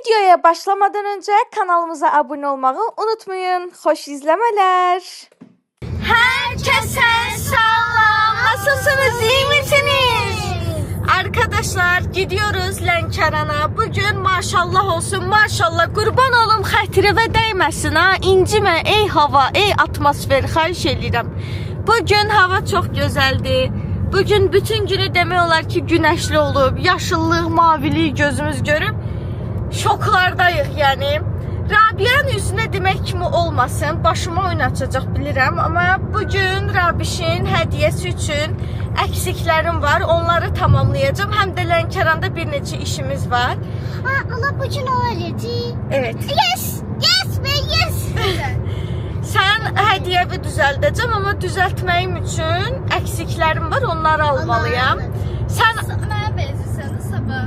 Videoya başlamadan önce kanalımıza abone olmayı unutmayın. Hoş izlemeler. Herkese selam. Nasılsınız? İyi misiniz? Arkadaşlar gidiyoruz Lənkərana. Bugün maşallah olsun, maşallah kurban olum xətirəvə dəyməsin ha. İncimə ey hava, ey atmosfer, xahiş edirəm. Bugün hava çok güzeldi. Bugün bütün günü demək olar ki güneşli olub, yaşıllıq, mavilik gözümüz görüb. Şoklardayıq yəni. Rabia'nın üzünə demək kimi olmasın, başıma oynatacaq bilirəm. Amma bugün Rabişin hədiyəsi üçün əksiklərim var, onları tamamlayacağım. Həm də Lənkəranda bir neçə işimiz var. Allah bugün öyleydi. Evet. Yes, yes ve yes. Sən hədiyəvi düzəldəcəm, amma düzəltməyim üçün əksiklərim var, onları almalıyam. Sən Mənə verirsən sabah.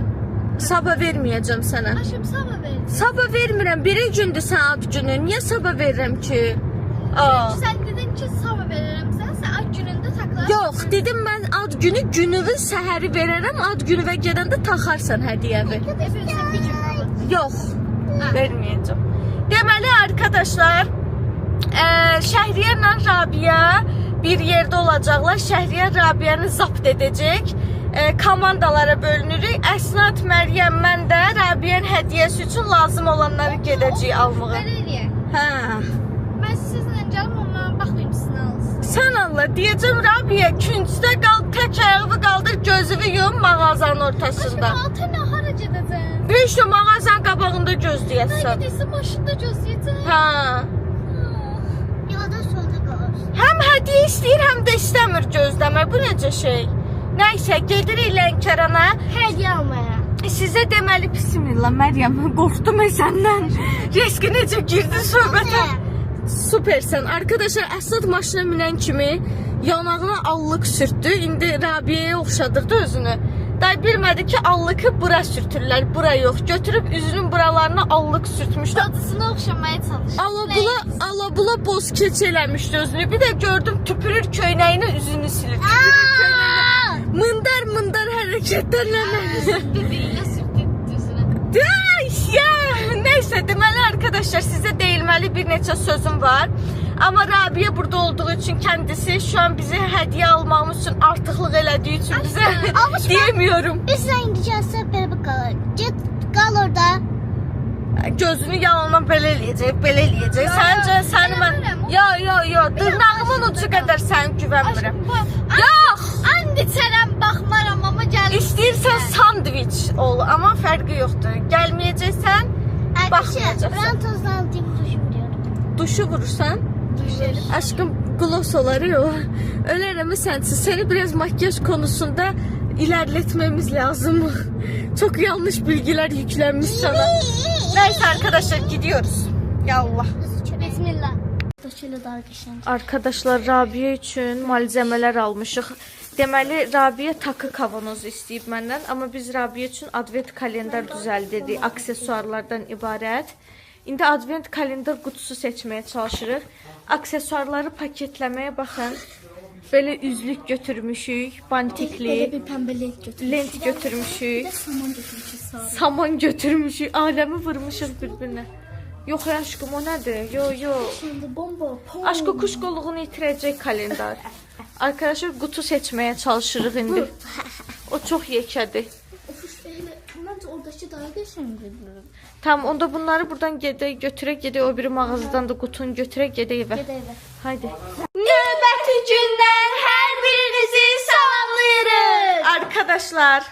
sabah verməyəcəm sənə. Aşım sabah verirsən. Sabah vermirəm, biri gündür sən ad günü. Niyə sabah verirəm ki? Sen dedin ki sabah veririm sen ad günündə taklar. Yox, dedim mən ad günü günüvün səhəri verərəm, ad günü və gedəndə taxarsan hədiyəvi. Verirsən bir gün qalır. Yox, verməyəcəm. Deməli arkadaşlar, Şəhriyə ilə Rabia bir yerdə olacaqlar. Şəhriyə Rabia'nı zapt edəcək. Komandalara bölünürük. Əsnat, Məryəm, mən də Rabia'nın hədiyəsi üçün lazım olanları gedəcəyik almağa. Nereye? Hə. Ben sizinle canım ama bakmayayım sizin alsın. Sən Allah, deyəcəm Rabia, küncdə qal, tək ayağını qaldır, gözünü yum mağazanın ortasında. Altı ne harac edəcəm? Bir işte mağazanın qabağında gözləyəsən. Neredeyse maşında gözləyəcəm. Hə. Yolda solda qalır. Həm hədiyyə istəyir, həm də istəmir gözləmək. Bu necə şey? Nəysə, gedirik Lənkərana. Hediye almaya. Sizə deməli, bismillah, Məryəm, qorxdum səndən. Riski necə girdi söhbətə? Süpersən. Arkadaşlar, Əsad maşına minən kimi yanağına allıq sürtdü. İndi Rabia'ya oxşadırdı özünü. Day bilmədi ki, allığı bura sürtürlər, bura yox. Götürüb üzünün buralarına allıq sürtmüşdü. Dadısına oxşamaya çalış. Alabula boz keçi eləmişdi özünü. Bir də gördüm tüpürür köynəyini, üzünü silir. Tüpürür köynəyini. Mındar hərəkətlərlə. Dediğiyle sürtdü düzünə. Neyse deməli arkadaşlar size değilməli bir neçə sözüm var. Ama Rabia burada olduğu için kendisi şu an bize hediye almamız için artıqlıq elədiği için bize diyemiyorum. Biz rengi gəlsə belə qalır. Get qal orada. Gözünü yalandan belə eləyəcək. Səncə səni mən... Yo, dırnağımın ucu qədər səni güvənmirəm. Yox! Andi çərəm baxmaram amma gəlir. İstəyirsən sandviç ol, amma fərqi yoxdur. Gəlməyəcəksən, baxmayacaqsan. Ben tozlandım duşum diyorum. Duşu vurursan, aşkım gloss olar ya. Öyle sensiz. Seni biraz makyaj konusunda ilerletmemiz lazım. Çok yanlış bilgiler yüklenmiş sana. Neyse arkadaşlar gidiyoruz. Ya Allah. Bismillah. Şöyle daha geçen. Arkadaşlar Rabia üçün malzemeler almışıq. Deməli Rabia takı kavanozu istəyib məndən, amma biz Rabia üçün advent kalendar düzəldirdik, aksesuarlardan ibarət. İndi advent kalendar qutusu seçməyə çalışırıq. Aksesuarları paketləməyə baxın. Belə üzlük götürmüşük, bantikli, Böyle bir pembe lent götürmüş. lent götürmüşük, Saman götürmüşüz sağ ol. saman götürmüşük, aləmi vurmuşuq bir-birinə. Yox aşkım, o nədir? Yo. Şimdi bomba. Pom. Aşkı kuşqoluğunu itirəcək kalendar. Arkadaşlar qutu seçməyə çalışırıq indi. O çox yekədir. Bence oradaki daha geçendir. Tamam, onda bunları buradan götürək o biri mağazadan da qutunu götürək gedək evə. Gede eve. Haydi. Növbəti gündən hər birinizi salamlayırıq. Arkadaşlar,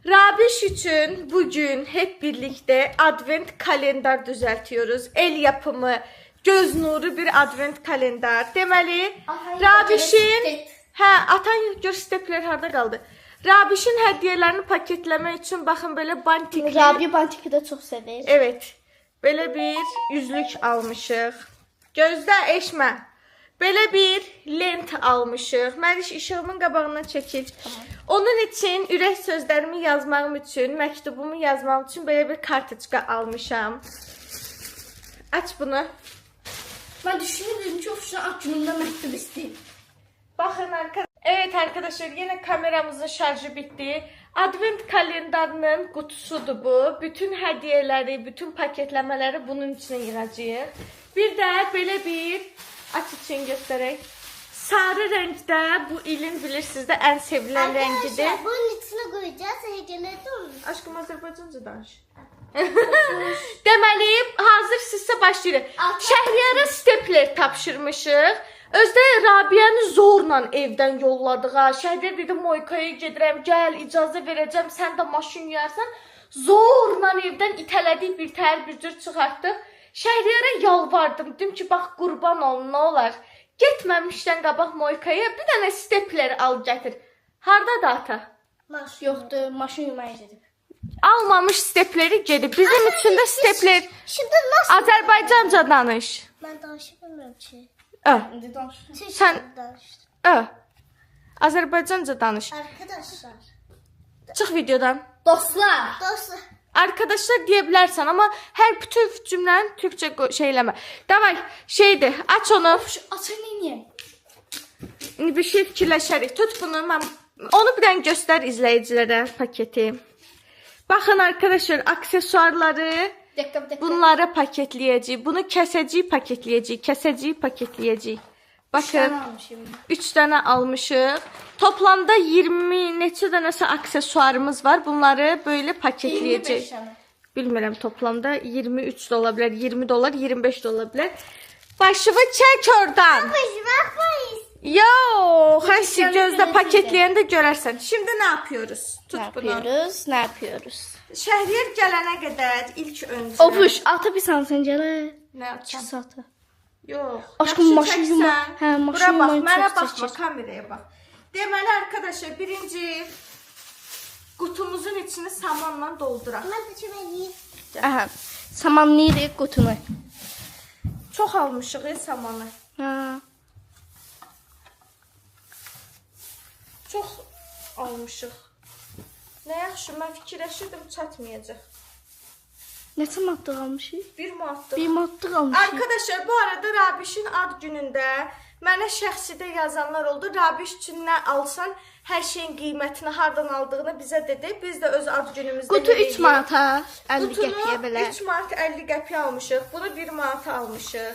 Rabiş üçün bugün hep birlikte advent kalendar düzəltiyoruz. El yapımı, göz nuru bir advent kalendar. Deməli, Rabişin... atan gör stepler harda qaldı. Rabişin hədiyələrini paketləmək üçün baxın belə bantikli... Rabia Bantik'i de çok sever. Evet, belə bir yüzlük almışıq. Gözdə eşmə. Belə bir lent almışıq. Mən işığımın qabağından çəkil. Onun için ürək sözlərimi yazmağım üçün, məktubumu yazmağım üçün belə bir kartoçka almışam. Aç bunu. Ben düşünüyorum çok şu an aklımda mektup isteyeyim. Bakın arkadaşlar. Evet arkadaşlar, yine kameramızın şarjı bitti. Advent kalendarının qutusudur bu. Bütün hədiyələri, bütün paketləmələri bunun içine yığacağıq. Bir də belə bir aç için göstərək. Sarı renkdə bu ilin bilirsiniz də ən sevilən rengidir. Arkadaşlar bunun içine koyacağız. Hediyeleri de olur. Aşkım Azərbaycanca danış. Deməli, hazır sizsə başlayırıq. Şəhriyara stepler tapşırmışıq. Özdə Rabiəni zorla evdən yolladık ha. Şəhriyar dedi Moykaya gedirəm, gəl, icazə verəcəm, sən də maşın yuyarsan. Zorla evdən itələdik, bir təhər bir cür çıxartdıq. Şəhriyara yalvardım, dedim ki, bax qurban olun, nə olar. Getməmişdən qabaq Moykaya bir dənə stepler al gətir. Harda da ata? Yoktu. Maşın yumaya dedim. Almamış stepleri gedib. Bizim üçün də stepler. Şimdi nasıl? Azərbaycanca danış. Ben danışamıyorum ki. Sen Azərbaycanca danış. Arkadaşlar. Çıx videodan. Dostlar. Dostlar. Arkadaşlar deyə bilərsən, amma hər bütün cümləni türkçə şeyləmə. Davay, şeydir. Aç onu. Açın niye? Bir şey fikirləşərik. Tut bunu. Onu bir dənə göstər izləyicilərə paketi. Baxın arkadaşlar, aksesuarları bunları paketleyeceğiz. Bunu kəsəcəyik, paketleyeceğiz. Kəsəcəyik, paketleyeceğiz. Bakın. 3 tane almışıq. Toplamda 20 neçə dənəsə aksesuarımız var. Bunları böyle paketleyeceğiz. Bilmirəm, toplamda 23 də ola bilər, 20 də olar, 25 də ola bilər. Başımı çək oradan. Yo, həsi gözdə paketləyəndə görərsən. Şimdi ne yapıyoruz? Tut bunu. Ne yapıyoruz? Şəhriyar gələnə qədər ilk öncə. Opuş, ata bir sansıncana. Ne yapacağım? Satı. Yox. Aşkım maşın yuma. Hə, maşın Bura bax, yumayı mənə çox baxma, çəkir. kameraya bax. Deməli arkadaşlar, birinci qutumuzun içini samanla dolduraq. Ben de çömeliyim. Aha. Samanlıydı kutunu. Çox almışıq samanı. Ha. Çox almışıq. Nə yaxşı, mən fikirləşirdim çatmayacaq. Neçə maddə almışıq? 1 manatlıq. 1 maddə almışıq. Arkadaşlar, bu arada Rabişin ad günündə mənə şəxsidə yazanlar oldu. Rabiş üçün nə alsan, hər şeyin qiymətini hardan aldığını bizə dedi. Biz də öz ad günümüzdə Qutu 3 manata 50 qəpiyə belə. Qutunu 3 manat 50 qəpiyə almışıq. Bunu 1 manata almışıq.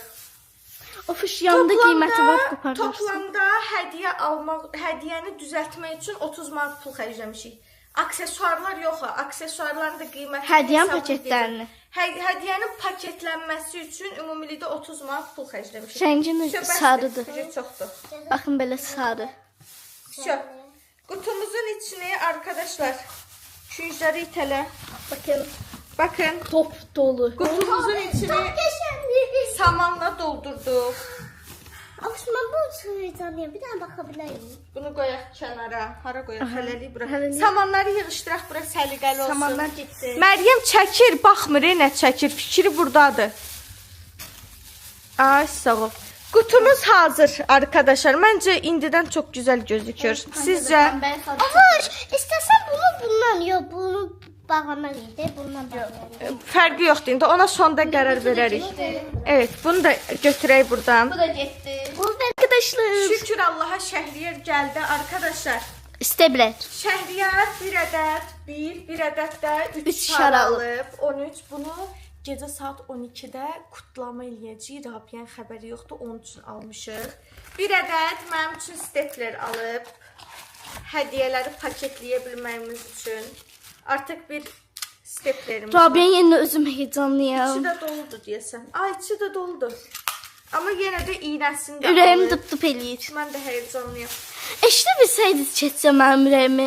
Ofuş yanında qiyməti var, qopardırsın. Toplamda hədiyyə almaq, hədiyyəni düzəltmək üçün 30 manat pul xərcləmişik. Aksesuarlar yox, aksesuarların da qiyməti. Hədiyyə paketlərini. Hədiyyənin paketlənməsi üçün ümumilikdə 30 manat pul xərcləmişik. Rəngin sarıdır. Çoxdur. Baxın belə sarı. Şö. Qutumuzun içini arkadaşlar küncləri itələ. Bakın. Top dolu. Qutumuzun içini samanla doldurduq. Aslında bu sığırcanıya bir tane bakabilirim. Bunu qoyaq kənara. Hara qoyaq? Hələlik bura. Hələlik. Samanları yığışdıraq, bura səliqəli olsun. Samanlar getdi. Məryəm çəkir, baxmır, nə çəkir. Fikri buradadır. Ay sağ ol. Qutumuz hazır arkadaşlar. Məncə indidən çox gözəl gözükür. Sizcə? Ofuş, istəsən bunu bundan, yox bunu bağlamalıydı, bundan bağlamalıydı. Fərqi yoxdur. İndi ona sonda qərar verərik. Evet, bunu da götürək buradan. Bu da getdi. Bu arkadaşlar. Şükür Allaha Şəhriyar gəldi arkadaşlar. İstəbilər. Şəhriyar bir ədəd 1 ədəd də 3 Üç şar şar alıb. 13 bunu gecə saat 12-də kutlama eləyəcəyik. Rabiyyənin xəbəri yoxdur, onun üçün almışıq. Bir ədəd mənim üçün stepler alıb. Hədiyyələri paketləyə bilməyimiz üçün. Artıq bir steplerimiz var. Rabiyyənin yerində özüm heyecanlıyam. İçi də doludur deyəsən. Ay, içi də doludur. Amma yenə də iynəsində Ürəyim alıb. dıp-dıp eləyir. Mən də heyecanlıyam. Eşdə bilsəydiniz keçəcəm mənim ürəyimi.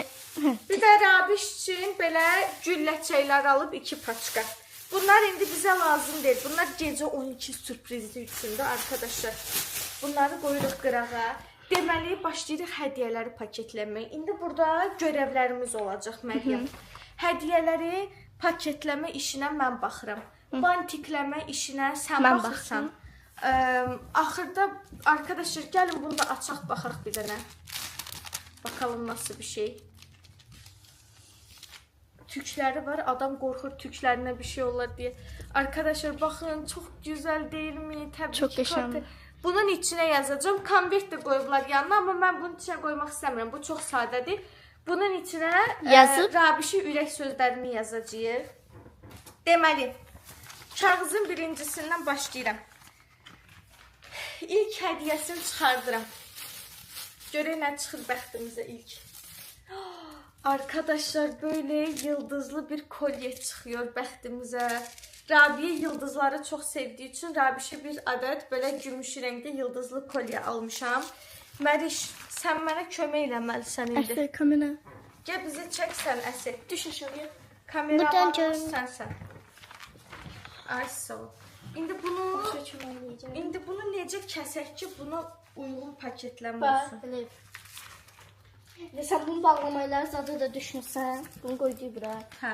Bir də Rabiş üçün belə gül ləçəklər alıb 2 paçka. Bunlar indi bizə lazım deyil. Bunlar gecə 12 sürprizi üçündür arkadaşlar. Bunları qoyuruq qırağa. Deməli, başlayırıq hədiyyələri paketləməyə. İndi burada görevlərimiz olacaq Məryəm. Hədiyyələri paketləmə işinə mən baxıram. Bantikləmə işinə sən Mən baxırsan. Axırda arkadaşlar gəlin bunu da açaq baxaq bir dənə. Bakalım nasıl bir şey. Tükləri var. Adam qorxur tüklərinə bir şey olar deyə. Arkadaşlar baxın, çox gözəl deyilmi? Təbii Çox ki, qəşəngdir. bunun içinə yazacağım. Konvert də qoyublar yanına, amma mən bunun içinə qoymaq istəmirəm. Bu çox sadədir. Bunun içinə Yazıb. Rabişi ürək sözlərimi yazacağıq. Deməli, kağızın birincisindən başlayıram. İlk hədiyəsini çıxardıram. Görək nə çıxır bəxtimizə ilk. Arkadaşlar böyle yıldızlı bir kolye çıkıyor bəxtimizə. Rabiye yıldızları çok sevdiği için Rabişe bir adet böyle gümüş renkli yıldızlı kolye almışam. Məriş, sən mənə kömək eləməlisən indi. Əsər kamera. Gəl bizi çəksən Əsər. Düş aşağıya. Kameramanımız sənsən. Ay sağ ol. İndi bunu necə kəsək ki, buna uyğun paketləmə olsun. Bax, elə. Sən bunu bağlamayla zadı da düşünsən. Bunu qoyduğu bura. Hə.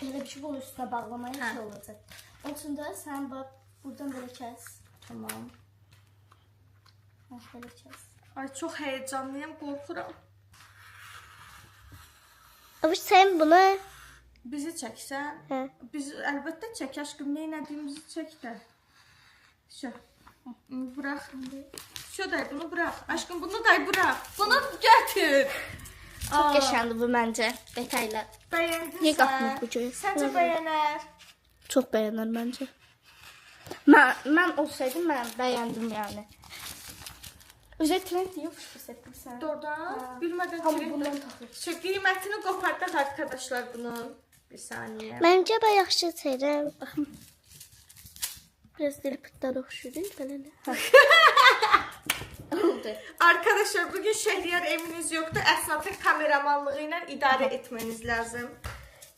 Elə bir şey bunun üstünə bağlamaya şey olacaq. Onun üçün də sən bax, buradan belə kəs. Tamam. Belə kəs. Ay çox həyecanlıyam, qorxuram. Abi sən bunu... Bizi çəksən. Hə. Biz əlbəttə çək aşkım, nə etdiyimizi çək də. Şu. Bunu bırak. Şu da bunu bırak. Aşkım bunu da bırak. Bunu götür. Çox qəşəngdir bu məncə. Detaylar. Bəyəndin Niyə sən? qatmır bu cür? Səncə bəyənər? Çox bəyənər məncə. Mən olsaydım mən bəyəndim yəni. Özə trend yox etmişsən. Doğrudan bilmədən Hamı bundan taxır. Şu qiymətini qopardaq arkadaşlar bunun. Bir saniye. Məncə bə yaxşı çəkirəm. Baxın. Biraz dili pıtlar oxşuyur, belə. Oldu. Arkadaşlar bugün Şehriyar eviniz yoktu. Əsnafın kameramanlığı ilə idarə etmeniz lazım.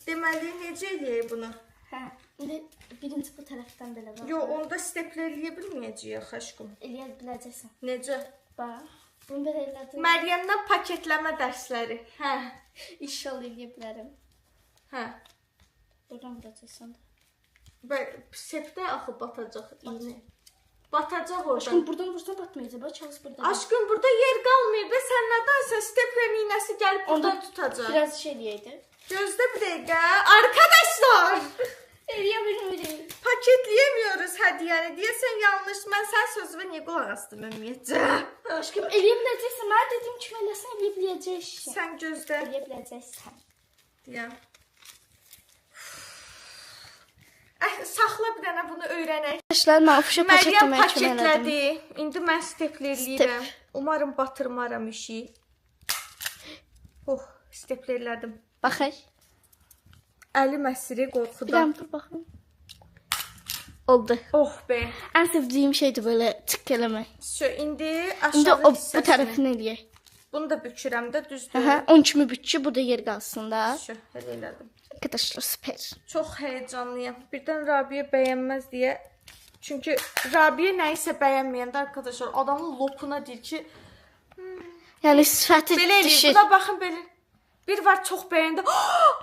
Deməli necə eləyək bunu? Hə. İndi birinci bu tərəfdən belə bax. Yo, onda steplerləyə bilməyəcəyik aşkım. Eləyə biləcəksən. Necə? Bax. Bunu belə elədim. Məryəmdən paketləmə dərsləri. Hə. İnşallah eləyə bilərəm. Hə. Buradan vuracaqsan da. Sepdə axı batacaq iğne. Batacaq oradan. Aşkım buradan vursan batmayacaq. Bax kağız burada. Aşkım burada yer qalmır və sən nədansə steplerin iğnəsi gəlib buradan tutacaq. Biraz şey eləyəydi. Gözdə bir dəqiqə. Arkadaşlar! Eləyə bilmirik. Paketleyemiyoruz hədiyəni. Deyəsən yanlış. Mən sən sözümə niyə qulaq asdım ümumiyyətcə? Aşkım eləyə biləcəksən. Mən dediyim kimi eləsən eləyə biləcəksən. Sən gözlə. Eləyə biləcəksən. Deyəm. Saxla bir dənə bunu öyrənək. Arkadaşlar mən ofişə Məryəm paketləməyə kimi elədim. paketlədi. İndi mən steplerləyirəm. Umarım batırmaram işi. Oh, steplerlədim. Baxaq. Əlim əsiri Bir qorxudan. dənə dur baxım. Oldu. Oh be. Ən sevdiyim şeydir belə tık eləmək. Şu indi İndi aşağı o bu hissəsini. tərəfini eləyək. Bunu da bükürəm də düzdür. Hə, onun kimi bütçü burada yer qalsın da. Şu, elə elədim. Arkadaşlar süper. Çox həyecanlıyam. Birdən Rabiyə bəyənməz deyə. Çünki Rabiyə nəyisə bəyənməyəndə arkadaşlar adamın lopuna deyir ki, Yəni sifəti belə eləyir. düşür. Buna baxın belə. Bir var çox bəyəndə.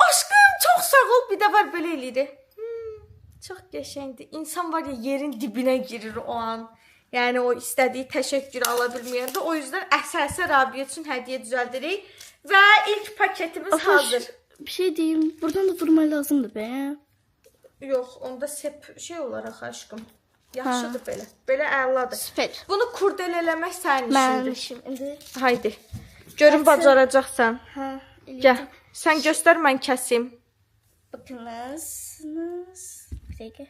Aşkım çox sağ ol. Bir də var belə eləyir. Çox qəşəngdir. İnsan var ya yerin dibinə girir o an. Yəni o istədiyi təşəkkürü ala bilməyəndə. O yüzden əsə-əsə Rabiyə üçün hədiyyə düzəldirik. Və ilk paketimiz hazır. Bir şey diyeyim. Buradan da vurma lazımdır be. Yox, onda sep şey olaraq aşkım. Yaxşıdır belə. Belə əladır. Süper. Bunu kurdeleləmək sənin Mənim işindir. işim. İndi. Haydi. Görün bacaracaqsan. Hə. Gəl. Sən göstər, mən kəsim. Bakınız. Bir dakika.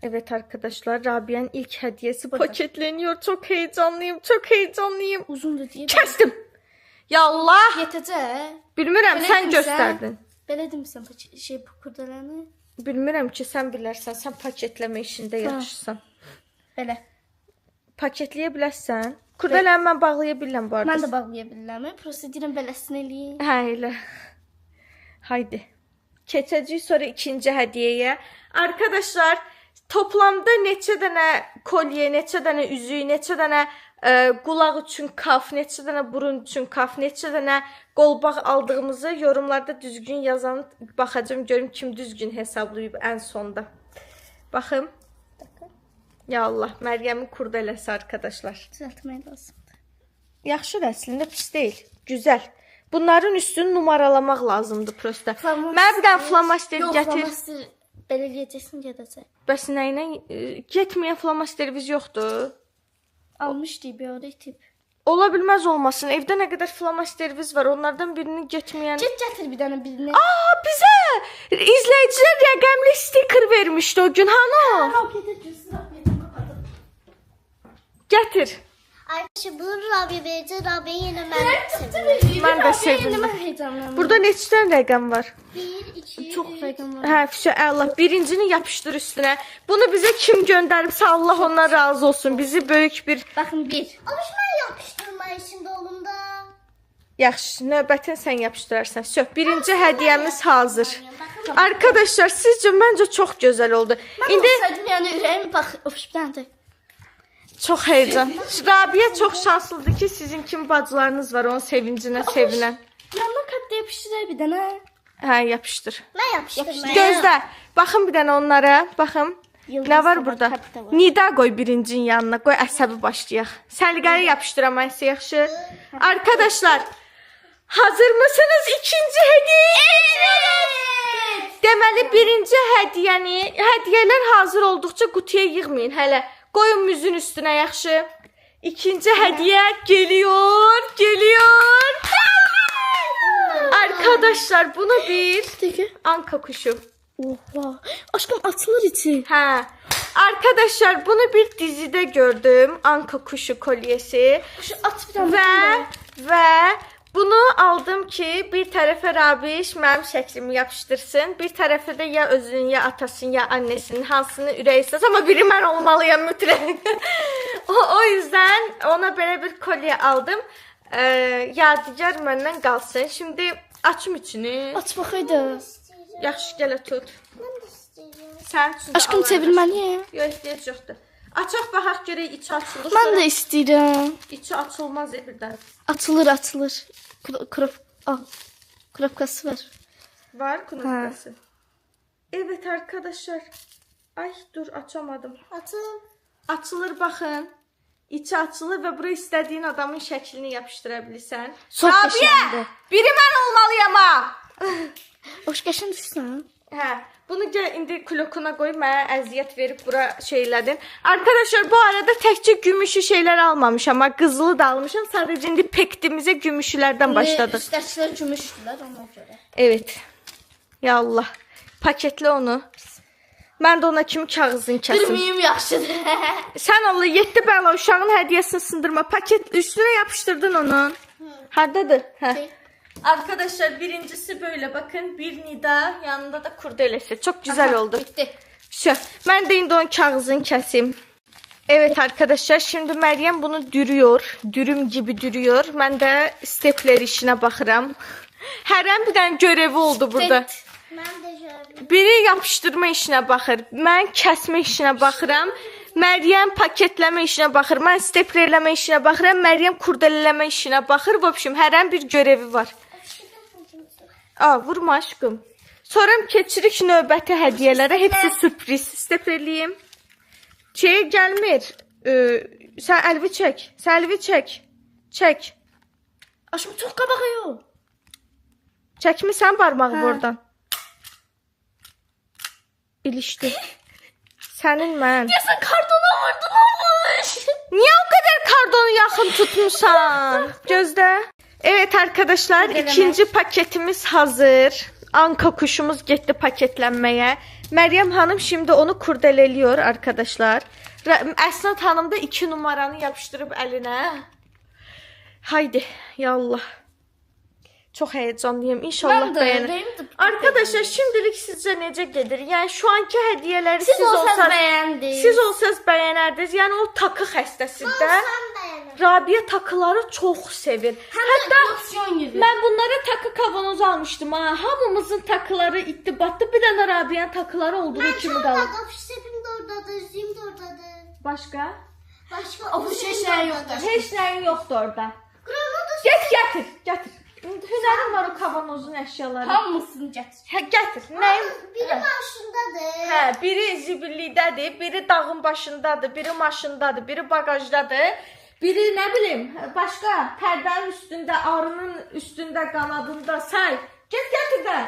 Evet arkadaşlar, Rabia'nın ilk hediyesi paketleniyor. Çok heyecanlıyım, çok heyecanlıyım. Uzundur diye. Kestim. Ya Allah. Yetəcək. Bilmirəm, Belə sən demirsən? göstərdin. Belə demirsən şey bu kurdalanı. Bilmirəm ki, sən bilərsən. Sən paketləmə işində yaxşısan. Belə. Paketləyə bilərsən. Kurdələni mən bağlaya bilirəm bu arada. Mən də bağlaya bilirəm. Prosta deyirəm beləsini eləyim. Hə, elə. Haydi. Keçəcəyik sonra ikinci hədiyyəyə. Arkadaşlar, toplamda neçə dənə kolye, neçə dənə üzük, neçə dənə qulaq üçün kaf, neçə dənə burun üçün kaf, neçə dənə qolbaq aldığımızı yorumlarda düzgün yazan baxacağım, görüm kim düzgün hesablayıb ən sonda. Baxın. Ya Allah, Məryəmin kurdələsi arkadaşlar. Düzəltmək lazımdır. Yaxşı, əslində pis deyil. Güzel. Bunların üstünü numaralamaq lazımdır prosta. Mən bir dənə flamaster gətir. Flamaster belə eləyəcəksin, gedəcək. Bəs nə ilə getməyən flamasterimiz yoxdur. Almışdı bir orada tip. Ola bilməz olmasın. Evdə nə qədər flomasterimiz var. Onlardan birini getməyən. Getir bir dənə birini. Aa, bizə izləyicilər rəqəmli stiker vermişdi o gün. Hanı o? Gətir. Arkadaşlar bunu Rabia verəcək. Rabia yenə məni seviyor. Mən də sevindim. Heyecanlandım. Burada neçə dənə rəqəm var? 1, 2, Çox rəqəm var. Hə, fişə Allah. Birincini yapışdır üstünə. Bunu bizə kim göndəribsə Allah ondan razı olsun. Bizi böyük bir... Baxın 1. Alış mən yapışdırma işində olum da. Yaxşı, növbətin sən yapışdırarsan. Söh, birinci hədiyyəmiz hazır. Arkadaşlar, sizcə məncə çox gözəl oldu. İndi yəni ürəyim bax, ofşdandı. çox heyecan. Rabia çox şanslıdır ki, sizin kimi bacılarınız var, onun sevincinə sevinən. Yanına katda yapışdırır bir dənə. Hə, yapışdır. Mən yapışdırmaya. Gözlə. Baxın bir dənə onlara. Baxın. Yıldız Nə var da burada? katta var. Nida qoy birincinin yanına. Qoy əsəbi başlayaq. Səliqəli yapışdıramayız yaxşı. Arkadaşlar, hazır mısınız ikinci hədiyyə? Deməli birinci hədiyyələr hazır olduqca qutuya yığmayın hələ. Qoyun müzün üstünə yaxşı. İkinci hədiyyə geliyor. Arkadaşlar bunu bir anka kuşu. Oha. Aşkım açılır içi. Hə. Arkadaşlar bunu bir dizide gördüm. Anka kuşu kolyesi. Şu at bir dənə. Və bunu aldım ki, bir tərəfə Rabiş mənim şəklimi yapışdırsın. Bir tərəfə də ya özünün, ya atasının, ya annesinin hansını ürək istəsə, amma biri mən olmalıyam mütləq. o yüzden ona belə bir kolye aldım. Yadigar məndən qalsın. Şimdi açım içini. Aç baxaydı. Yaxşı gələ tut. Mən də istəyirəm. Sən üçün də Aşkım alayım. çevirməliyəm. Yox, ehtiyac yoxdur. Açaq baxaq görək içi açılır. Mən də istəyirəm. İçi açılmaz birdən. Açılır. Kropkası var. Var knopkası. Evet arkadaşlar. Ay dur açamadım. Atım. Açılır baxın. İçi açılır və bura istədiyin adamın şəklini yapışdıra bilirsən. Çox Rabia! qəşəngdir. Biri mən olmalıyam ha. Hoş qəşəngdirsən. Hə, bunu gəl indi klokuna qoy, mənə əziyyət verib bura şeylədin. Arkadaşlar bu arada təkcə gümüşü şeylər almamışam, amma qızılı da almışam. Sadəcə indi pektimizə gümüşlərdən başladı. Üstəçilər gümüşdülər ona görə. Evet. Ya Allah. Paketlə onu. Mən də ona kimi kağızını kəsim. Bilmiyim yaxşıdır. Sən Allah 7 bəla uşağın hədiyyəsini sındırma. Paket üstüne yapıştırdın onun. Hardadır? Hə. Arkadaşlar birincisi böyle bakın. Bir Nida yanında da kurdelesi. Çok güzel oldu. Bitti. Şu. Ben de indi onun kağızını keseyim. Evet arkadaşlar şimdi Meryem bunu dürüyor. Dürüm gibi dürüyor. Ben de stepler işine bakıram. Hərəm bir dənə görevi oldu burada. Mən də gördüm. Biri yapışdırma işinə baxır. Mən kəsmə işinə baxıram. Məryəm paketləmə işinə baxır. Mən steplerləmə işinə baxıram. Məryəm kurdeleləmə işinə baxır. Vəbşim hərəm bir görevi var. Vurma aşkım. Sonra keçirik növbəti hədiyyələrə. Hepsi sürpriz. Steplerliyim. Gəlmir. Sən əlvi çək. Sən əlvi çək. Çək. Aşkım çox qabağa yox. Çəkmisən barmağı buradan. İlişdi. Sənin mən. Deyəsən kardona vurdun olmuş. Niye o kadar kardonu yakın tutmuşsan? Gözde. Evet arkadaşlar ikinci paketimiz hazır. Anka kuşumuz gitti paketlenmeye. Meryem Hanım şimdi onu kurdeleliyor arkadaşlar. Esnat Hanım da 2 numaranı yapıştırıp eline. Haydi ya Allah. Çok heyecanlıyım. İnşallah beğenir. Arkadaşlar şimdilik sizce necə gedir? Yani şu anki hediyeleri siz olsanız beğendiniz. Siz olsanız beğenerdiniz. Yani o takı xəstəsində Rabia takıları çok sevir. Hatta ben bunlara takı kavanozu almıştım ha. Hamımızın takıları ittibatlı. Bir tane Rabia'nın takıları olduğu kimi qalır. Stepim də oradadır, zim də oradadır. Başka? Başqa o şey yoxdur. Heç nəyin yoxdur orada. Qranadı Getir. Hünərin var o kavanozun əşyaları. hamısını gətir. Hə, gətir. Nəyim? Biri maşındadır. Hə, biri zibillikdədir, biri dağın başındadır, biri maşındadır, biri bagajdadır. Biri nə bilim, başqa pərdənin üstündə, arının üstündə, qanadında say. Gətir də.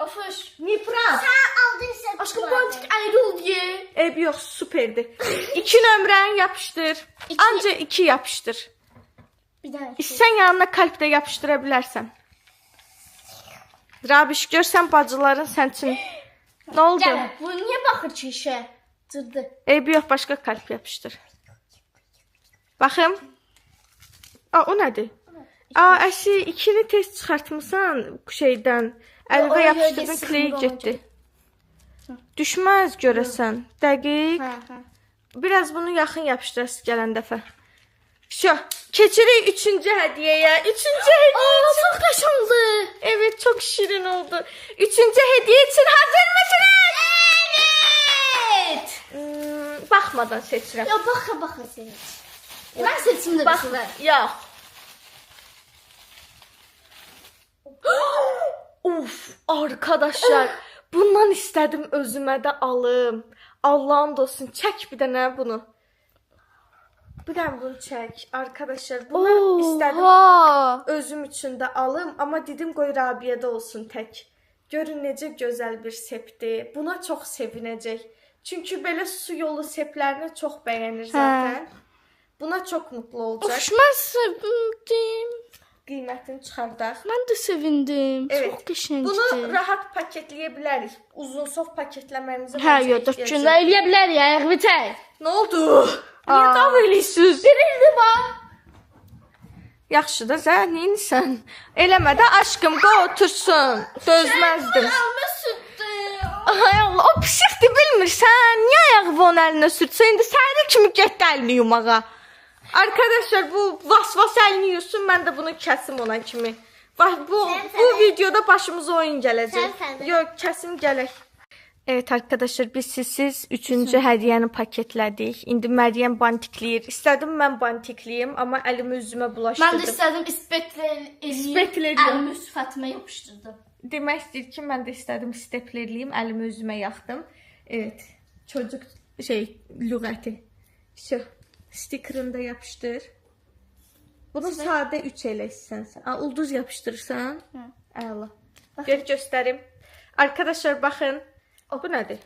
Ofuş. Nifrat. Sən aldın Aşkım bu antik ayrı oldu ye. Ev yox, süperdi. 2 nömrəni yapışdır. Anca 2 yapışdır. Bir dənə. İstsən yanına kalp də yapışdıra bilərsən. Rabiş, görsən bacıların sən üçün. Nə oldu? Gəl, bu niyə baxır ki işə? Cırdı. Eybi yox, başqa kalp yapışdır. Baxım. O nədir? Əşi, ikini tez çıxartmısan şeydən. Əlimə yapışdırdın, kley getdi. Düşməz görəsən. Dəqiq. Biraz bunu yaxın yapışdırasın gələn dəfə. Şu, keçirik 3-cü hədiyyəyə. 3-cü hədiyyə Çox qəşəngdir. Evet, çok şirin oldu. 3-cü hediye için hazır mısınız? Evet. Baxmadan seçirəm. Ya baxa seç. Mən seçim də Bax, yox. Uf, arkadaşlar. Bundan istedim özüme de alım. Allah'ım olsun. Çək bir dənə bunu. Bir dənə bunu çək. Arkadaşlar, bunu istedim. Özüm üçün də alım, amma dedim qoy Rabiədə olsun tək. Görün necə gözəl bir sepdir. Buna çox sevinəcək. Çünki belə su yolu seplərini çox bəyənir zaten. Buna çox mutlu olacaq. Mən sevindim. Qiymətini çıxardaq. Mən də sevindim. Evet. Çox qəşəngdir. Bunu rahat paketləyə bilərik. Uzunsov paketləməyimizə Hə, yox, 4 gündə eləyə bilər ya, bitər. Nə oldu? Niyə dav eləyirsiniz? Birildi bax. Yaxşı da sən neyinsən? Eləmə də aşkım, qoy otursun. Dözməzdim. Alma sürdü. Ay Allah, o pişikdir bilmirsən. Niyə ayağı onun əlinə sürtsə? İndi səhərə kimi getdi əlini yumağa. Arkadaşlar bu vas əlini yusun, mən də bunu kəsim ona kimi. Bax bu videoda başımıza oyun gələcək. Sən. Yox, kəsim gələk. Evet arkadaşlar, biz sizsiz 3-cü hədiyyəni paketlədik. İndi Məryəm bantikləyir. İstədim mən bantikləyim, amma əlimi üzümə bulaşdırdım. Mən də istədim ispetler İspetler eləyim. Əlimi sifətimə yapışdırdım. Demək istəyir ki, mən də istədim steplerliyim, əlimi üzümə yaxdım. Evet, çocuk lüğəti. Şu, stikerini də yapışdır. Bunu sadə 3 elə istənsən. Ulduz yapışdırırsan. Əla. Gör göstərim. Arkadaşlar baxın. Bu nədir?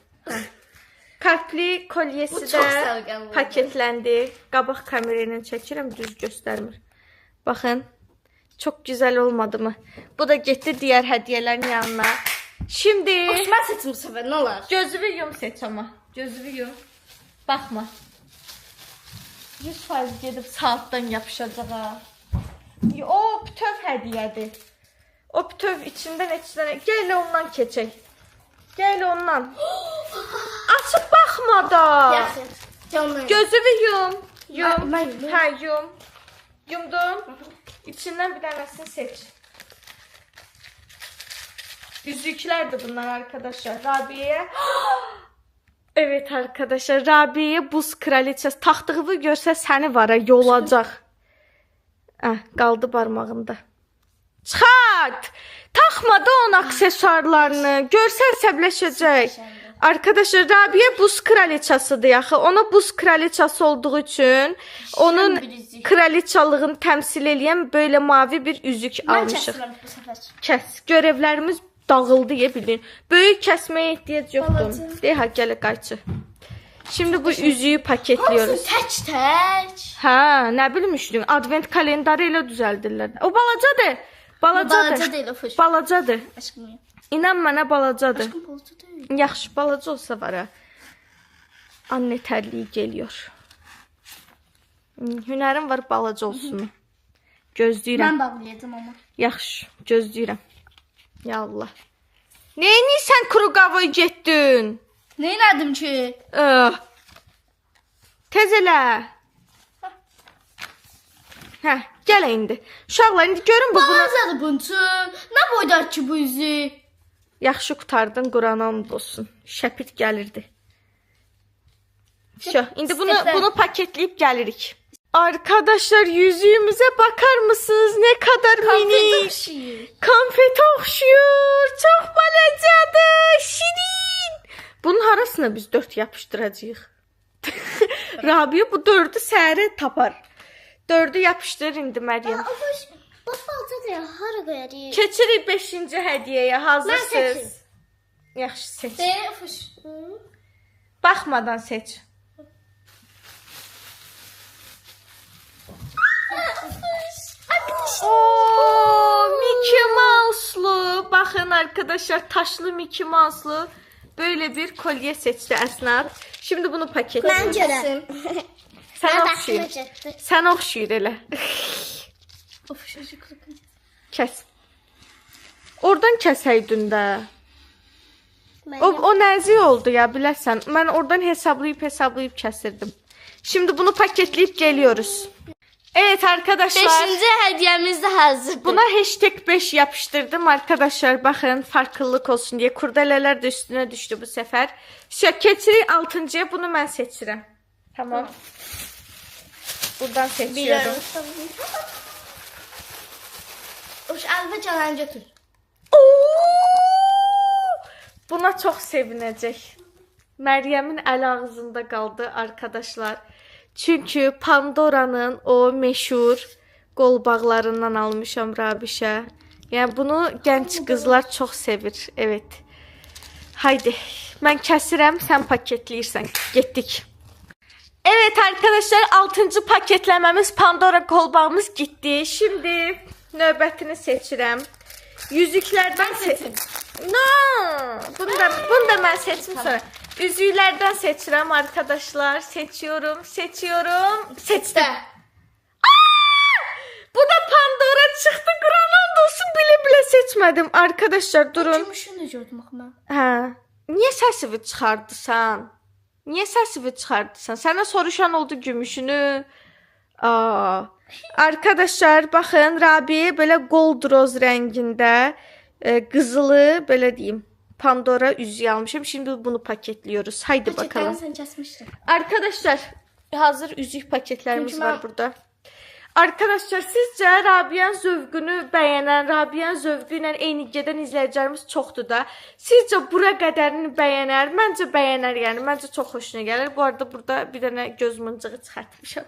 Kalpli kolyesi Bu çox də sərgən oldu. paketləndi. Qabaq kamerayla çəkirəm, düz göstərmir. Baxın. Çok güzel olmadı mı? Bu da getdi diğer hediyelerin yanına. Şimdi Mən seçim bu səfər, nə olar? gözünü yum seç ama. Gözünü yum. Bakma. 100% gedib saatdan yapışacaq ha. O bütöv hədiyədir. O bütöv içindən neçə Gəl ondan keçək. Gəl ondan. Açıb baxma da. Yaxşı. Canım. Gözünü yum. Yum. Mən yumdum. Hə, yum. Yumdum. İçindən bir tanesini seç. Yüzükler de bunlar arkadaşlar. Rabia'ya. Evet arkadaşlar. Rabia'ya buz kraliçesi. Taxtığını görsə səni var ya yolacaq. Qaldı barmağında. Çıxart. Taxma da onun aksesuarlarını. Görsən səbləşəcək. Arkadaşlar Rabia buz kraliçasıdır yaxı. Ona buz kraliçası olduğu için onun kraliçalığını temsil edən böyle mavi bir üzük almışıq. Kəs. Görevlərimiz dağıldı ya bilin. Böyük kəsməyə ehtiyac yoxdur. Deyək ha gələ qayçı. Şimdi bu üzüyü paketliyoruz. Tək. Ha, nə bilmişdin? Advent kalendarı ilə düzəldirlər. O balacadır. Balacadır. Balaca deyil, o fış. Balacadır. Aşkım ya. İnan mənə balacadır. Aşkım balaca deyil. Yaxşı, balaca olsa var ha. Anne tərliyi geliyor. Hünərim var, balaca olsun. Gözləyirəm. Mən bağlayacağım ama. Yaxşı, gözləyirəm. Ya Allah. Neyinsən Krugavoy getdin? Neylədim ki? Tez elə. Hə, gəl indi. Uşaqlar, indi görün bu bunu. Balacadır buncu. Nə boydar ki bu üzü? Yaxşı qutardın, Qurana and olsun. Şəpit gəlirdi. İndi bunu paketleyip gelirik. Arkadaşlar yüzüğümüze bakar mısınız? Ne kadar minik. Konfeti oxşuyur. Çok balacadır. Şirin. Bunun arasına biz 4 yapıştıracağıq. Rabia bu 4'ü səhərə tapar. 4'ü yapıştır indi Məryəm. Bax balacadır ya, hara qoyarıq? Keçirik 5-ci hədiyyəyə. Hazırsınız? Yaxşı seç. Fış. Baxmadan seç. Oo, Mickey Mouse'lu. Bakın arkadaşlar, taşlı Mickey Mouse'lu böyle bir kolye seçti Əsnad. Şimdi bunu paketliyoruz. Mən görəm. Sen Mən oxşuyur. başlayacaqdı. Sen oxşuyur elə. Of, çocukluq. Kes. Oradan kəsəydin də. O nəzik oldu ya, bilərsən. Mən oradan hesablayıp kəsirdim. Şimdi bunu paketleyip geliyoruz. Evet arkadaşlar. 5-ci hədiyyəmiz də hazırdır. Buna hashtag 5 yapıştırdım arkadaşlar. Bakın farklılık olsun diye. Kurdeleler de üstüne düştü bu sefer. Keçirik 6-cıya, bunu ben seçirəm. Tamam. Buradan seçiyorum. Oş, alva canan götür. Buna çok sevinecek. Meryem'in el ağzında kaldı arkadaşlar. Çünkü Pandora'nın o meşhur qolbağlarından almışam Rabişə. Yani bunu genç kızlar çok sevir. Evet. Haydi. Ben kəsirəm, sen paketləyirsən. Getdik. Evet arkadaşlar, 6. paketlememiz Pandora kolbağımız gitti. Şimdi növbətini seçirəm. Yüzüklerden seçim. No! Bunu da ben seçim sonra. Yüzüklerden seçirəm arkadaşlar. Seçiyorum. Seçtim. Bu da Pandora çıktı. Kur'an olsun, bile seçmedim. Arkadaşlar durun. Gümüşünü gördüm axı. Hə. Niye səsivi çıxardırsan? Niye səsivi çıxardırsan? Sənə soruşan oldu gümüşünü. Aa. Arkadaşlar bakın, Rabi böyle gold roz renginde kızılı, böyle diyeyim, Pandora üzüğü almışım. Şimdi bunu paketliyoruz. Haydi bakalım. Sen kesmiştin. Arkadaşlar hazır üzük paketlerimiz Çünkü var burada. Arkadaşlar sizcə Rabiyan zövqünü bəyənən, Rabiyan zövqü ilə eyni gedən izləyicilərimiz çoxdur da. Sizcə bura qədərini bəyənər? Məncə bəyənər, yəni məncə çox xoşuna gəlir. Bu arada burada bir dənə göz mıncığı çıxartmışam.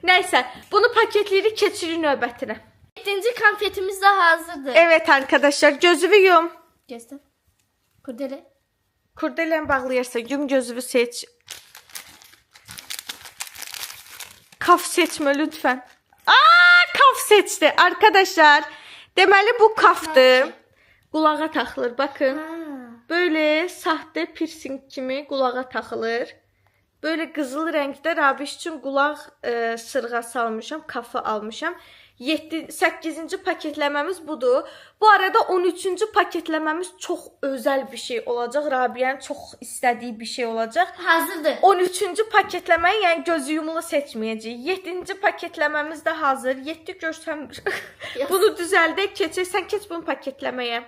Nəysə, bunu paketləyirik, keçirik növbətinə. 7-ci konfetimiz de hazırdır. Evet arkadaşlar, gözünü yum. Göster. Kurdele. Kurdeləni bağlayarsan, yum gözünü seç. Kaf seçmə lütfen. Kaf seçti arkadaşlar. Deməli bu kafdır. Qulağa taxılır. Bakın. Böyle sahte piercing kimi qulağa taxılır. Böyle qızıl rəngdə Rabiş üçün qulaq sırğası almışam, kafı almışam. 8-ci paketləməmiz budur. Bu arada 13-cü paketləməmiz çox özəl bir şey olacaq. Rabiyyənin çox istədiyi bir şey olacaq. Hazırdır. 13-cü paketləməyi, yəni gözü yumulu seçməyəcəyik. 7-ci paketləməmiz də hazır. 7 görsəmir. Bunu düzəldək, keçək. Sən keç bunu paketləməyə.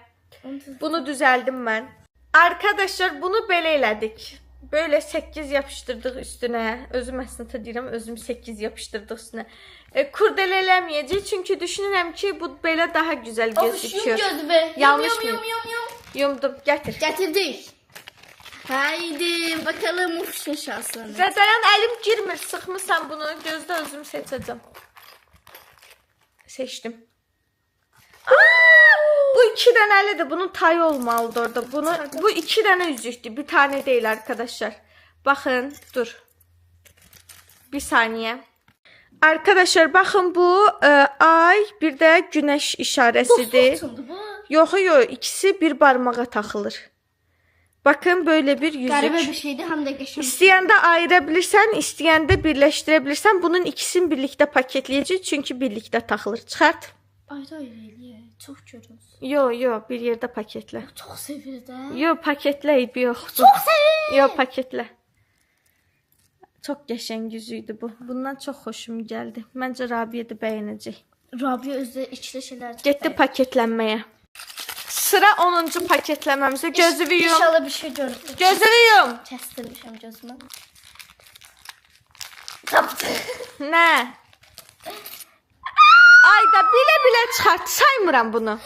Bunu düzəldim mən. Arkadaşlar bunu belə elədik. Böyle 8 yapıştırdık üstüne. Özüm aslında deyirəm, özüm 8 yapıştırdık üstüne. Kurdelelemeyeceğiz çünkü düşünürəm ki bu böyle daha güzel gözüküyor. Yanlış mı? Yumdum. Getir. Getirdik. Haydi bakalım Ufşun şanslarına. Zədəyan, əlim girmir. Sıxmısan bunu. Gözdə özüm seçəcəm. Seçdim. Bu 2 dənəlidir. Bunun tayı olmalıdır orada. Bu 2 dənə üzükdür. Bir tane değil arkadaşlar. Bakın. Dur. Bir saniye. Arkadaşlar bakın bu ay, bir de güneş işarəsidir. Yox, ikisi bir barmağa taxılır. Bakın böyle bir yüzük. Qəribə bir şeydir, həm də qəşəng. İstəyəndə ayıra bilirsən, istəyəndə birləşdirə bilirsən. Bunun ikisini birlikdə paketləyəcək çünki birlikdə taxılır. Çıxart. Ayrı eləyə. Çox görürüz. Yo, bir yerdə paketlə. Çox sevir də. Yo, paketləyib, yox. Çox sevir. Yo, paketlə. Çox qəşəng yüzüydü bu. Bundan çox xoşum gəldi. Məncə Rabiyə də bəyənəcək. Rabiyə özü içli şeylər. Getdi paketlənməyə. Sıra 10-cu paketləməmizə. Gözünü yum. İnşallah bir şey görürük. Gözünü yum. Kəsdirmişəm gözümü. Nə? Ayda bilə çıxart. Saymıram bunu.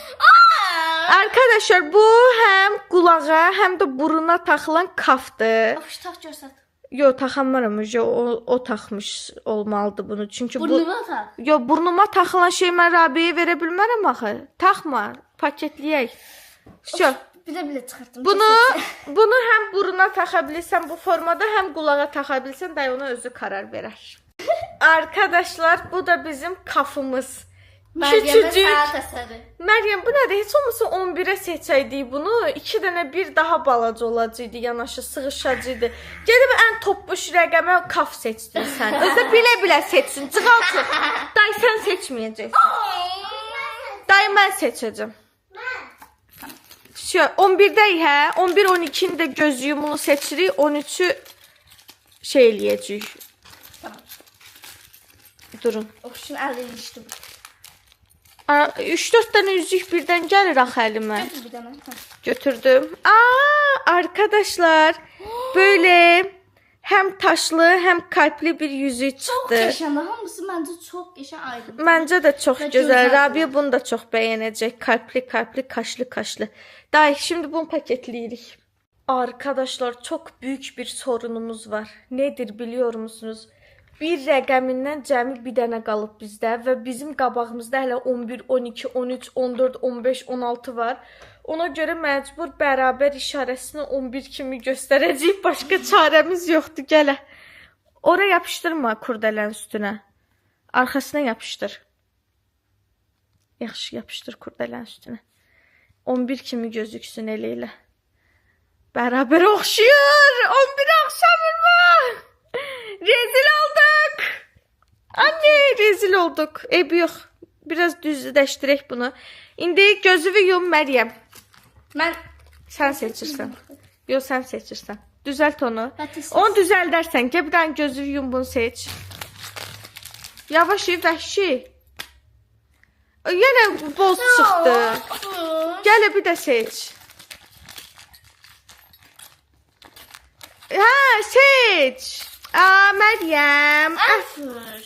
Arkadaşlar bu həm qulağa, həm də buruna taxılan kafdır. Afıştaq görsət. Yo, taxamıram. O taxmış olmalıdır bunu. Çünki Burnuma tax. Yo, burnuma taxılan şey mən Rabiyə verə bilmərəm axı. Taxma, paketləyək. Şö. Bilə çıxartdım. Bunu həm buruna taxa bilirsən bu formada, həm qulağa taxa bilirsən, da ona özü karar verər. Arkadaşlar bu da bizim kafımız. Məryəmin Küçücük. saat əsəri. Məryəm, bu nədir? Heç olmasa 11-ə seçəydik bunu. 2 dənə bir daha balaca olacaqdı, yanaşı sığışacaqdı. Gedib ən topbuş rəqəmə kaf seçdin sən. Özü bilə-bilə seçsin. Cığalçı. Day sən seçməyəcəksən. Day mən seçəcəm. 11-dəyi hə? 11-12-ni də göz yumulu seçirik. 13-ü şey eləyəcəyik. Tamam. Durun. Oxşun əldə ilişdim. 3-4 dənə üzük birdən gəlir axı əlimə. Götür bir dənə. Hə. Götürdüm. Arkadaşlar böyle hem taşlı hem kalpli bir yüzük Çox çıktı. qəşəngdir. Hamısı məncə çox qəşəng aydın. Bence de çok Ve güzel. güzel. Rabia bunu da çok beğenecek. Kalpli kalpli kaşlı kaşlı. Day şimdi bunu paketleyelim. Arkadaşlar çok büyük bir sorunumuz var. Nedir biliyor musunuz? Bir rəqəmindən cəmi bir dənə qalıb bizdə və bizim qabağımızda hələ 11, 12, 13, 14, 15, 16 var. Ona görə məcbur bərabər işarəsini 11 kimi göstərəcəyik. Başqa çarəmiz yoxdur. Gələ. Ora yapışdırma kurdələnin üstünə. Arxasına yapışdır. Yaxşı yapışdır kurdələnin üstünə. 11 kimi gözüksün elə elə. Bərabər oxşuyur. 11 oxşamır mı? Rezil olduk. Anne rezil olduk. Eybi yox. Biraz düzləşdirək bunu. İndi gözünü yum Məryəm. Mən Sən seçirsən. Yox sən seçirsən. Düzəlt onu. Bətis. Onu düzəldərsən. Gəl bir dənə gözünü yum bunu seç. Yavaş vəhşi. Yenə boz çıxdı. Gəl bir də seç. Ha seç. Məryəm. Əfür.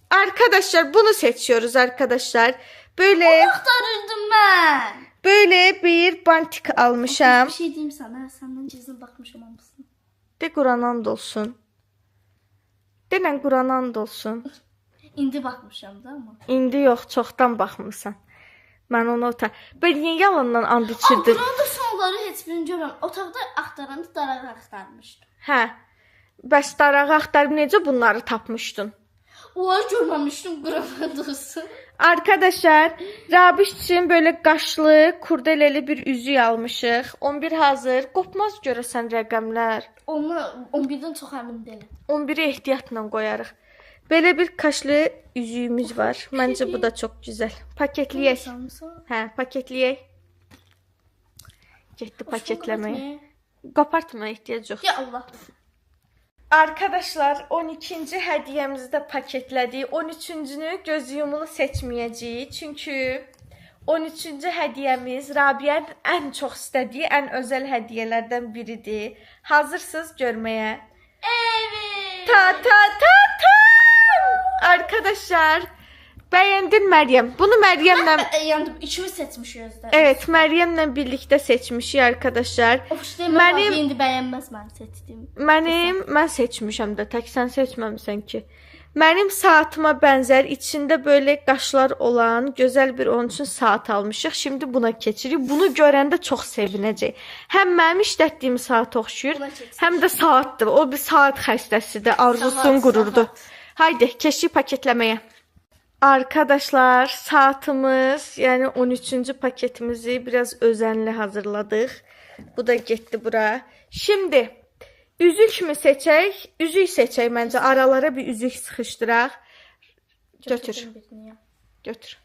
Arkadaşlar bunu seçiyoruz arkadaşlar. Böyle Axtarırdım mən. böyle bir bantik almışam. Bir şey deyim sana. Səndən gizlin baxmışam hamısını. De Quran and olsun. Denən Quran and olsun. İndi baxmışam da amma. İndi yox, çoxdan baxmırsan. Mən onu ben niyə yalandan and içirdim? Burada sonları heç birini görmürəm. Otaqda axtaranda daraq axtarmışdım. Hə. Bəs darağı axtarıb necə bunları tapmışdın? Olar görməmişdim qırmızısı. Arkadaşlar, Rabiş için böyle qaşlı, kurdeleli bir üzük almışıq. 11 hazır. Qopmaz görəsən rəqəmlər. Ona 11-dən çox əmin deyiləm. 11'i ehtiyatla koyarıq. Böyle bir kaşlı üzüğümüz var. Bence bu da çok güzel. Paketleyek. Sanırsa. He, paketleyek. Getdi paketlemeye. Kopartmaya ihtiyac yok. Ya Allah. Arkadaşlar 12. hediyemizi de paketlədik. 13-cünü göz yumulu seçməyəcəyik. Çünkü 13-cü hediyemiz Rabia'nın en çok istədiyi, en özel hediyelerden biridir. Hazırsınız görmeye. Evet. Ta ta ta ta. Arkadaşlar beğendin Meryem. Bunu Meryem'le Yani ikimiz seçmişiz de. evet Meryem'le birlikte seçmişik arkadaşlar. Of işte Mənim- mənim indi bəyənməz mən seçdim. Mən seçmişəm də, tək sən seçməmisən ki. Mənim saatıma bənzər içində böyle qaşlar olan gözəl bir onun üçün saat almışıq. Şimdi buna keçirik. Bunu görəndə çox sevinəcək. Həm mənim işlətdiyim saat oxşuyur, Buna keçsin. həm də saatdır. O bir saat xəstəsidir. Arzusun Saat, qururdu. saat. Haydi keçik paketləməyə. Arkadaşlar saatimiz yani 13. paketimizi biraz özenli hazırladık. Bu da getdi bura. Şimdi üzük mü seçək? Üzük seçək məncə. Aralara bir üzük sıxışdıraq. Götür. Götürdüm birini ya. Götür.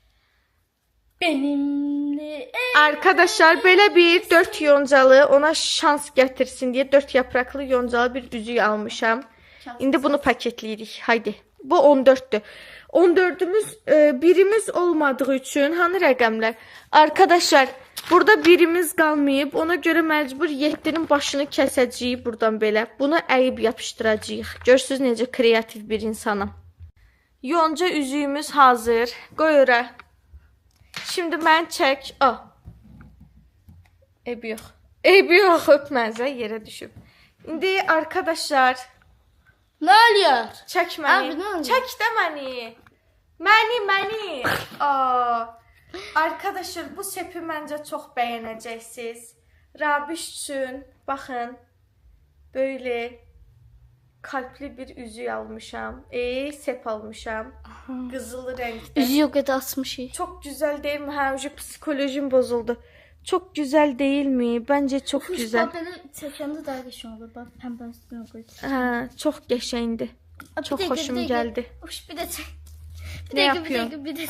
Benimle. Arkadaşlar belə bir 4 yoncalı ona şans gətirsin deyə 4 yapraqlı yoncalı bir üzük almışam. İndi bunu paketləyirik. Haydi. Bu 14'tü. 14'ümüz birimiz olmadığı üçün hanı rəqəmlər? Arkadaşlar burada birimiz qalmayıb. Ona görə məcbur 7'nin başını kəsəcəyik buradan belə. Bunu əyib yapışdıracağıq. Görürsüz necə kreativ bir insanım. Yonca üzüyümüz hazır. Qoy ora. Şimdi mən çək. Eybi yox. Eybi yox öpməzə yerə düşüb. İndi arkadaşlar Ne oluyor? çək Abi, məni. nə oldu? Çək də məni. Məni. Arkadaşlar bu sepi məncə çox bəyənəcəksiniz. Rabiş üçün baxın. Böyle kalpli bir üzük almışam. Sep almışam. Qızılı rəngdə. Üzüyü o qədər asmışıq. Çok güzel değil mi? Ha, şu psikolojim bozuldu. Çok güzel değil mi? Bence çok güzel. Belə çəkəndə daha qəşəng olur. Bax, pəmbə üstünə qoy. Ha, çok qəşəngdi. Çok hoşum geldi. Bir də çək. Ne yapıyorsun? Bir də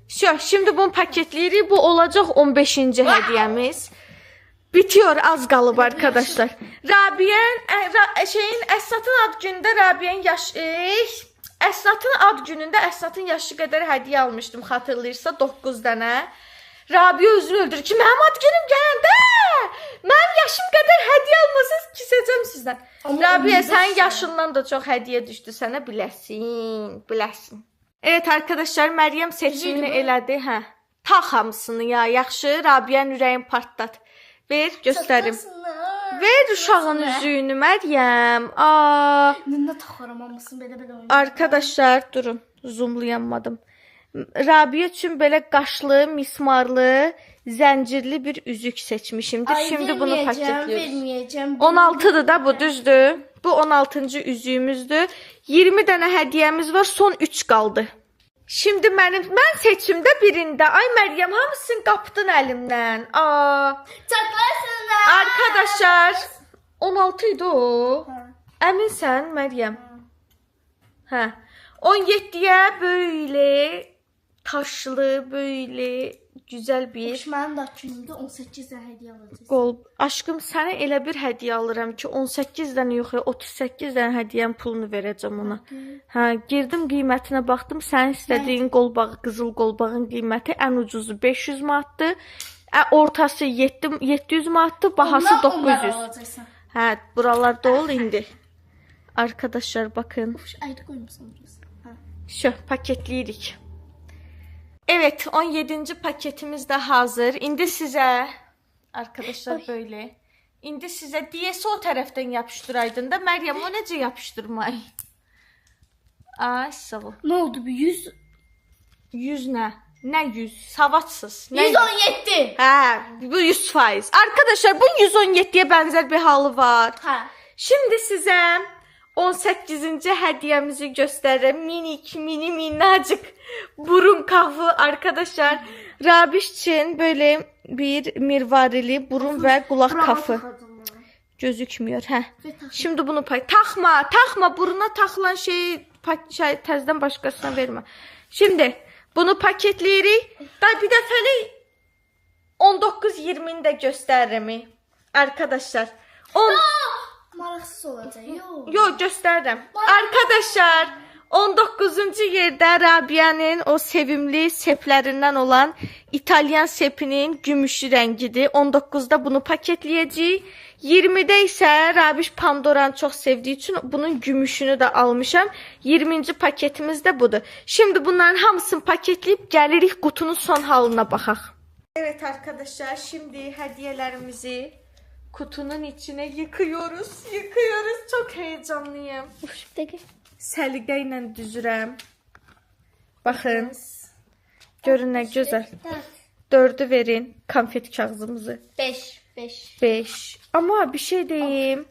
çək. Şimdi bunu paketleyirik. Bu olacak 15. hediyemiz. Bitiyor, az qalıb arkadaşlar. Əsnatın ad günündə Rabiyyənin Əsnatın ad günündə Əsnatın yaşı qədər hədiyyə almışdım, xatırlayırsa 9 dənə. Rabiyyə özünü öldürür ki, mənim ad günüm gələndə mənim yaşım qədər hədiyyə almasınız, kisəcəm sizdən. Rabiyyə, sənin yaşından da çox hədiyyə düşdü sənə, biləsin. Evet arkadaşlar, Məryəm seçimini elədi. Hə. Tax hamısını ya, yaxşı. Rabiyyənin ürəyin partlat. Ver, göstərim. Ver uşağın üzüyünü Məryəm. Nında taxaram hamısını belə oynayır. Arkadaşlar durun, zoomlayamadım. Rabiyyə üçün belə qaşlı, mismarlı, zəncirli bir üzük seçmişimdir. Şimdi bunu paketliyoruz. Verməyəcəm. 16'dır da bu, düzdür. Bu 16. üzüyümüzdür. 20 dənə hədiyyəmiz var, son 3 qaldı. Şimdi mən seçimdə birində. Ay Məryəm, hamısını qapdın əlimdən. Çatlarsın. Arkadaşlar 16 idi o. Əminsən Məryəm? Hə. 17'ye böyle taşlı, böyle güzel bir Mənim də günümdə 18 dənə hədiyyə alacağıq. qol. Aşkım, sənə elə bir hədiyyə alıram ki, 18 dənə yox, 38 dənə hədiyyənin pulunu verəcəm ona. Hə, girdim qiymətinə baxdım. Sənin istədiyin qolbağı, qızıl qolbağın qiyməti ən ucuzu 500 manatdır. Ortası 700 manatdır, bahası 900. Hə, buralarda ol indi. Arkadaşlar bakın. Ayrı qoymuşsan burası. Şu paketleyirik. Evet, 17. paketimiz de hazır. İndi size arkadaşlar böyle. İndi size diyesi o taraftan yapıştıraydın da Məryəm, o necə yapıştırmayı? Ay sağ ol. Nə oldu bu 100? 100 nə? Nə 100? Savadsız. Nə 117. Hə, bu 100%. Arkadaşlar bu 117'ye benzer bir halı var. Hə. Şimdi size 18. hediyemizi göstereyim. Mini minnacık burun kafı arkadaşlar. Rabiş için böyle bir mirvarili burun ve kulak kafı. Gözükmüyor. Heh. Şimdi bunu takma buruna takılan şeyi tezden başkasına verme. Şimdi bunu paketleyirik. Ben bir defeli 19-20'ni de gösteririm arkadaşlar. Maraqsız olacaq. Yok gösterdim. Arkadaşlar 19. yerde Rabiyyənin o sevimli seplərindən olan İtalyan sepinin gümüşü rengidir. 19'da bunu paketleyeceğiz. 20'de ise Rabiş Pandora'nı çok sevdiği için bunun gümüşünü de almışam. 20. paketimiz de budur. Şimdi bunların hamısını paketleyip gelirik kutunun son halına baxaq. Evet arkadaşlar, şimdi hediyelerimizi kutunun içine yıkıyoruz. Çok heyecanlıyım. Səliqə ilə düzürəm. Baxın. Görün nə gözəl. 4'ü verin konfet kağızımızı. 5. Ama bir şey deyim.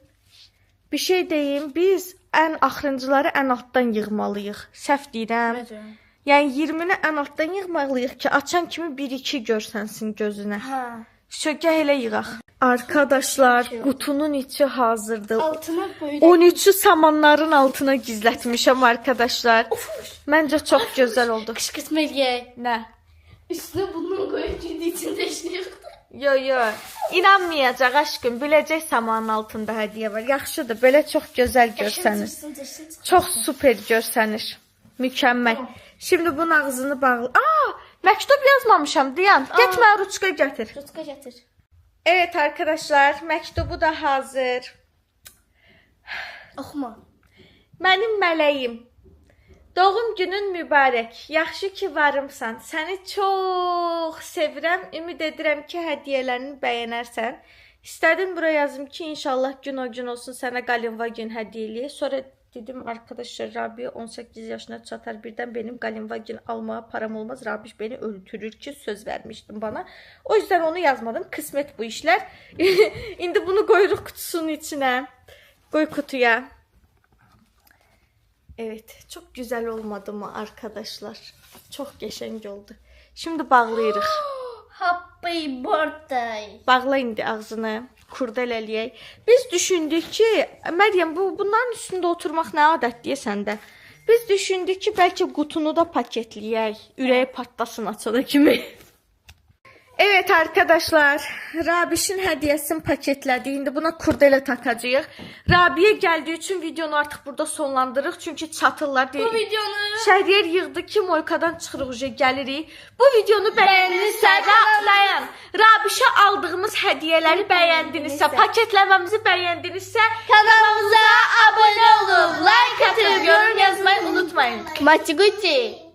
Biz ən axırıncıları ən altdan yığmalıyıq. Səhv deyirəm. Yəni 20'ni ən altdan yığmalıyıq ki, açan kimi 1-2 görsənsin gözünə. Şögə elə yığaq. Arkadaşlar kutunun içi hazırdır. Altına böyle 13'ü samanların altına gizletmişim arkadaşlar. Bence çok güzel oldu. qışqırtma eləyək. Ne? Üstünə bundan qoyub girdi içində işləyir. Yo. İnanmayacaq aşkım. Biləcək samanın altında hediye var. Yaxşıdır. Böyle çok güzel görsənir. Çok süper görsənir. Mükemmel. Şimdi bunun ağzını bağlı. Məktub yazmamışam. Dayan. Get mənə ruçka gətir. Ruçka gətir. Evet arkadaşlar, mektubu da hazır. Oxuma. Mənim mələyim. Doğum günün mübarək. Yaxşı ki varımsan. Səni çox sevirəm. Ümid edirəm ki hədiyyələrini bəyənərsən. İstədim buraya yazım ki inşallah gün o gün olsun sənə Qalinva gün hədiyyə eləyək. Sonra dedim arkadaşlar Rabia 18 yaşına çatar birden benim Qalinva gün almaya param olmaz. Rabiş beni öldürür ki söz vermiştim bana. O yüzden onu yazmadım. Kısmet bu işler. İndi bunu koyuruz kutusunun içine. Koy kutuya. Evet, çok güzel olmadı mı arkadaşlar? Çok geçenk oldu. Şimdi bağlayırıq. Happy birthday. Bağla indi ağzını. Kurdel eləyək. Biz düşündük ki, Məryəm, bunların üstündə oturmaq nə adətdir səndə? Biz düşündük ki, bəlkə qutunu da paketləyək. Ürəyi patlasın açana kimi. Evet arkadaşlar, Rabişin hediyesini paketlədik. İndi buna kurdele takacağıq. Rabiyə gəldiyi üçün videonu artıq burada sonlandırırıq. Çünki çatırlar deyil. Bu videonu Şəhriyər yığdı ki, Moykadan çıxırıq uca gəlirik. Bu videonu bəyəndinizsə və atlayın. Rabişə aldığımız hədiyələri bəyəndinizsə, paketləməmizi bəyəndinizsə, kanalımıza abone olun, like atın, yorum yazmayı unutmayın. Maçiguti.